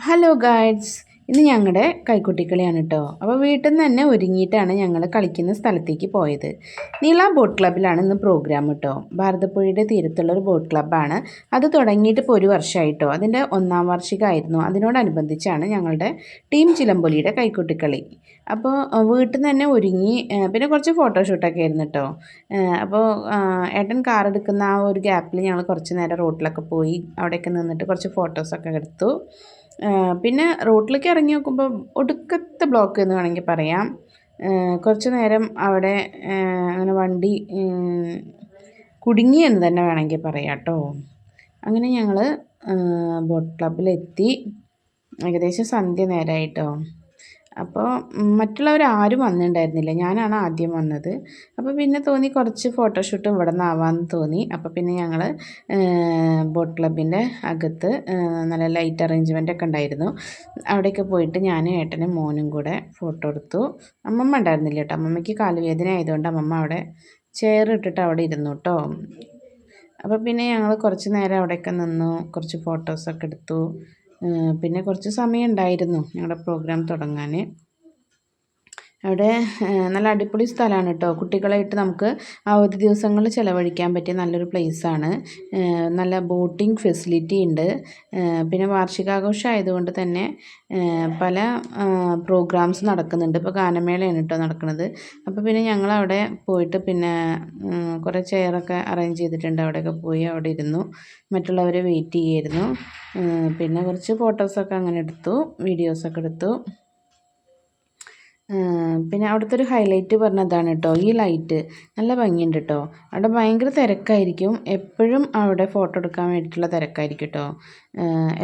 Hello guides, ഇന്ന് ഞങ്ങളുടെ കൈക്കുട്ടിക്കളിയാണ് കേട്ടോ. അപ്പോൾ വീട്ടിൽ നിന്ന് തന്നെ ഒരുങ്ങിയിട്ടാണ് ഞങ്ങൾ കളിക്കുന്ന സ്ഥലത്തേക്ക് പോയത്. നീള ബോട്ട് ക്ലബ്ബിലാണ് ഇന്ന് പ്രോഗ്രാം കേട്ടോ. ഭാരതപ്പുഴയുടെ തീരത്തുള്ളൊരു ബോട്ട് ക്ലബ്ബാണ്. അത് തുടങ്ങിയിട്ട് ഇപ്പോൾ ഒരു വർഷമായിട്ടോ. അതിൻ്റെ 1ാം വാർഷികമായിരുന്നു. അതിനോടനുബന്ധിച്ചാണ് ഞങ്ങളുടെ ടീം ചിലമ്പൊലിയുടെ കൈക്കുട്ടിക്കളി. അപ്പോൾ വീട്ടിൽ നിന്ന് തന്നെ ഒരുങ്ങി, പിന്നെ കുറച്ച് ഫോട്ടോഷൂട്ടൊക്കെ ആയിരുന്നു കേട്ടോ. അപ്പോൾ ഏട്ടൻ കാർ എടുക്കുന്ന ആ ഒരു ഗ്യാപ്പിൽ ഞങ്ങൾ കുറച്ച് നേരം റോട്ടിലൊക്കെ പോയി അവിടെയൊക്കെ നിന്നിട്ട് കുറച്ച് ഫോട്ടോസൊക്കെ എടുത്തു. പിന്നെ റോട്ടിലേക്ക് ഇറങ്ങി നോക്കുമ്പോൾ ഒടുക്കത്തെ ബ്ലോക്ക് എന്ന് വേണമെങ്കിൽ പറയാം. കുറച്ച് നേരം അവിടെ അങ്ങനെ വണ്ടി കുടുങ്ങി എന്ന് തന്നെ വേണമെങ്കിൽ പറയാം കേട്ടോ. അങ്ങനെ ഞങ്ങൾ ബോട്ട് ക്ലബ്ബിലെത്തി. ഏകദേശം സന്ധ്യ നേരമായിട്ടോ. അപ്പോൾ മറ്റുള്ളവരാരും വന്നിട്ടുണ്ടായിരുന്നില്ല, ഞാനാണ് ആദ്യം വന്നത്. അപ്പോൾ പിന്നെ തോന്നി കുറച്ച് ഫോട്ടോഷൂട്ട് ഇവിടെ നിന്നാവാമെന്ന് തോന്നി. അപ്പോൾ പിന്നെ ഞങ്ങൾ ബോട്ട് ക്ലബിൻ്റെ അകത്ത് നല്ല ലൈറ്റ് അറേഞ്ച്മെൻ്റ് ഒക്കെ ഉണ്ടായിരുന്നു. അവിടെയൊക്കെ പോയിട്ട് ഞാനും ഏട്ടനും മോനും കൂടെ ഫോട്ടോ എടുത്തു. അമ്മമ്മ ഉണ്ടായിരുന്നില്ല കേട്ടോ. അമ്മമ്മയ്ക്ക് കാലുവേദന ആയതുകൊണ്ട് അമ്മമ്മ അവിടെ ചെയർ ഇട്ടിട്ട് അവിടെ ഇരുന്നു കേട്ടോ. അപ്പോൾ പിന്നെ ഞങ്ങൾ കുറച്ച് നേരം അവിടെയൊക്കെ നിന്നു, കുറച്ച് ഫോട്ടോസൊക്കെ എടുത്തു. പിന്നെ കുറച്ച് സമയം ഉണ്ടായിരുന്നു ഞങ്ങളുടെ പ്രോഗ്രാം തുടങ്ങാൻ. അവിടെ നല്ല അടിപൊളി സ്ഥലമാണ് കേട്ടോ. കുട്ടികളായിട്ട് നമുക്ക് അവധി ദിവസങ്ങളിൽ ചിലവഴിക്കാൻ പറ്റിയ നല്ലൊരു പ്ലേസാണ്. നല്ല ബോട്ടിംഗ് ഫെസിലിറ്റി ഉണ്ട്. പിന്നെ വാർഷികാഘോഷം ആയതുകൊണ്ട് തന്നെ പല പ്രോഗ്രാംസ് നടക്കുന്നുണ്ട്. ഇപ്പോൾ ഗാനമേളയാണ് കേട്ടോ നടക്കുന്നത്. അപ്പോൾ പിന്നെ ഞങ്ങളവിടെ പോയിട്ട് പിന്നെ കുറേ ചെയറൊക്കെ അറേഞ്ച് ചെയ്തിട്ടുണ്ട്. അവിടെയൊക്കെ പോയി അവിടെ ഇരുന്നു, മറ്റുള്ളവരെ വെയിറ്റ് ചെയ്യായിരുന്നു. പിന്നെ കുറച്ച് ഫോട്ടോസൊക്കെ അങ്ങനെ എടുത്തു, വീഡിയോസൊക്കെ എടുത്തു. പിന്നെ അവിടുത്തെ ഒരു ഹൈലൈറ്റ് പറഞ്ഞതാണ് കേട്ടോ, ഈ ലൈറ്റ് നല്ല ഭംഗിയുണ്ട് കേട്ടോ. അവിടെ ഭയങ്കര തിരക്കായിരിക്കും, എപ്പോഴും അവിടെ ഫോട്ടോ എടുക്കാൻ വേണ്ടിയിട്ടുള്ള തിരക്കായിരിക്കും കേട്ടോ.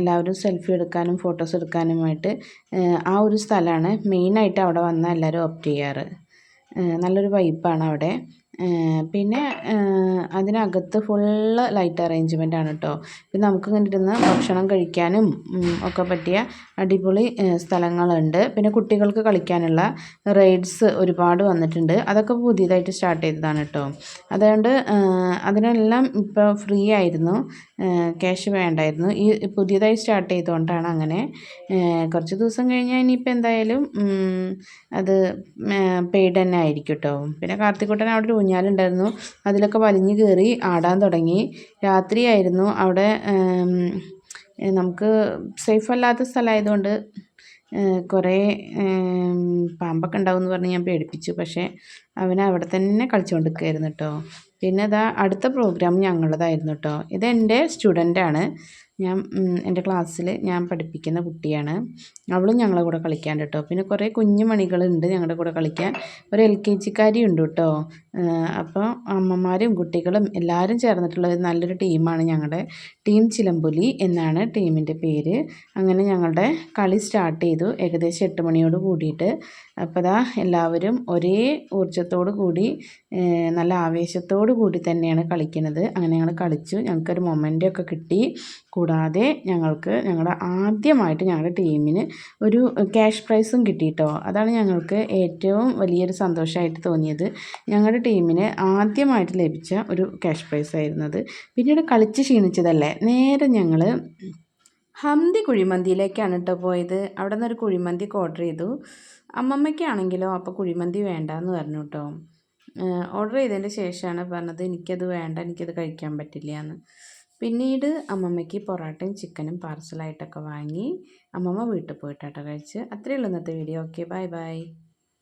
എല്ലാവരും സെൽഫി എടുക്കാനും ഫോട്ടോസ് എടുക്കാനുമായിട്ട് ആ ഒരു സ്ഥലമാണ് മെയിനായിട്ട് അവിടെ വന്നാൽ എല്ലാവരും ഓപ്റ്റ് ചെയ്യാറ്. നല്ലൊരു വൈബാണ് അവിടെ. പിന്നെ അതിനകത്ത് ഫുള്ള് ലൈറ്റ് അറേഞ്ച്മെൻ്റ് ആണ് കേട്ടോ. പിന്നെ നമുക്ക് ഇങ്ങനെ ഇരുന്ന് ഭക്ഷണം കഴിക്കാനും ഒക്കെ പറ്റിയ അടിപൊളി സ്ഥലങ്ങളുണ്ട്. പിന്നെ കുട്ടികൾക്ക് കളിക്കാനുള്ള റൈഡ്സ് ഒരുപാട് വന്നിട്ടുണ്ട്. അതൊക്കെ പുതിയതായിട്ട് സ്റ്റാർട്ട് ചെയ്തതാണ് കേട്ടോ. അതുകൊണ്ട് അതിനെല്ലാം ഇപ്പോൾ ഫ്രീ ആയിരുന്നു, ക്യാഷ് വേണ്ടായിരുന്നു. ഈ പുതിയതായി സ്റ്റാർട്ട് ചെയ്തുകൊണ്ടാണ് അങ്ങനെ. കുറച്ച് ദിവസം കഴിഞ്ഞാൽ ഇനിയിപ്പോൾ എന്തായാലും അത് പെയ്ഡ് തന്നെ ആയിരിക്കും കേട്ടോ. പിന്നെ കാർത്തിക്കുട്ടൻ അവിടെ ഒരു ഊഞ്ഞാലുണ്ടായിരുന്നു, അതിലൊക്കെ വലിഞ്ഞു കയറി ആടാൻ തുടങ്ങി. രാത്രിയായിരുന്നു അവിടെ. നമുക്ക് സേഫ് അല്ലാത്ത സ്ഥലമായതുകൊണ്ട് കുറേ പാമ്പൊക്കെ ഉണ്ടാവും എന്ന് പറഞ്ഞ് ഞാൻ പേടിപ്പിച്ചു. പക്ഷേ അവൻ അവിടെ തന്നെ കളിച്ചുകൊണ്ട് നിൽക്കുകയായിരുന്നു കേട്ടോ. പിന്നെ ഇതാ അടുത്ത പ്രോഗ്രാം ഞങ്ങളുടേതായിരുന്നു കേട്ടോ. ഇതെൻ്റെ സ്റ്റുഡൻ്റാണ്. എൻ്റെ ക്ലാസ്സിൽ ഞാൻ പഠിപ്പിക്കുന്ന കുട്ടിയാണ്. അവളും ഞങ്ങളുടെ കൂടെ കളിക്കാൻ കേട്ടോ. പിന്നെ കുറേ കുഞ്ഞു മണികളുണ്ട് ഞങ്ങളുടെ കൂടെ കളിക്കാൻ. ഒരു LKG ഉണ്ട് കേട്ടോ. അപ്പോൾ അമ്മമാരും കുട്ടികളും എല്ലാവരും ചേർന്നിട്ടുള്ള ഒരു നല്ലൊരു ടീമാണ് ഞങ്ങളുടെ ടീം ചിലമ്പൊലി എന്നാണ് ടീമിൻ്റെ പേര്. അങ്ങനെ ഞങ്ങളുടെ കളി സ്റ്റാർട്ട് ചെയ്തു ഏകദേശം 8 മണിയോട് കൂടിയിട്ട്. അപ്പോൾ ദാ എല്ലാവരും ഒരേ ഊർജ്ജത്തോടു കൂടി നല്ല ആവേശത്തോടു കൂടി തന്നെയാണ് കളിക്കുന്നത്. അങ്ങനെ ഞങ്ങൾ കളിച്ചു, ഞങ്ങൾക്കൊരു മൊമെൻ്റൊക്കെ കിട്ടി. കൂടാതെ ഞങ്ങളുടെ ആദ്യമായിട്ട് ഞങ്ങളുടെ ടീമിന് ഒരു ക്യാഷ് പ്രൈസും കിട്ടി കേട്ടോ. അതാണ് ഞങ്ങൾക്ക് ഏറ്റവും വലിയൊരു സന്തോഷമായിട്ട് തോന്നിയത്. ഞങ്ങളുടെ ടീമിന് ആദ്യമായിട്ട് ലഭിച്ച ഒരു ക്യാഷ് പ്രൈസ് ആയിരുന്നത്. പിന്നീട് കളിച്ച് ക്ഷീണിച്ചതല്ലേ, നേരെ ഞങ്ങൾ ഹംദി കുഴിമന്തിയിലേക്കാണ് കേട്ടോ പോയത്. അവിടെ നിന്നൊരു കുഴിമന്തിക്ക് ഓർഡർ ചെയ്തു. അമ്മമ്മയ്ക്കാണെങ്കിലോ അപ്പോൾ കുഴിമന്തി വേണ്ടാന്ന് പറഞ്ഞു കേട്ടോ. ഓർഡർ ചെയ്തതിൻ്റെ ശേഷമാണ് പറഞ്ഞത് എനിക്കത് വേണ്ട, എനിക്കത് കഴിക്കാൻ പറ്റില്ല എന്ന്. പിന്നീട് അമ്മമ്മയ്ക്ക് പൊറോട്ടയും ചിക്കനും പാർസലായിട്ടൊക്കെ വാങ്ങി അമ്മമ്മ വീട്ടിൽ പോയിട്ടാട്ടോ കഴിച്ച്. അത്രയേ ഉള്ളൂ ഇന്നത്തെ വീഡിയോ. Okay, bye bye.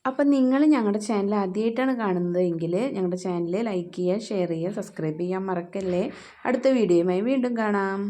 അപ്പം നിങ്ങൾ ഞങ്ങളുടെ ചാനൽ ആദ്യമായിട്ടാണ് കാണുന്നത് എങ്കിൽ ഞങ്ങളുടെ ചാനൽ ലൈക്ക് ചെയ്യുക, ഷെയർ ചെയ്യുക, സബ്സ്ക്രൈബ് ചെയ്യാൻ മറക്കല്ലേ. അടുത്ത വീഡിയോയുമായി വീണ്ടും കാണാം.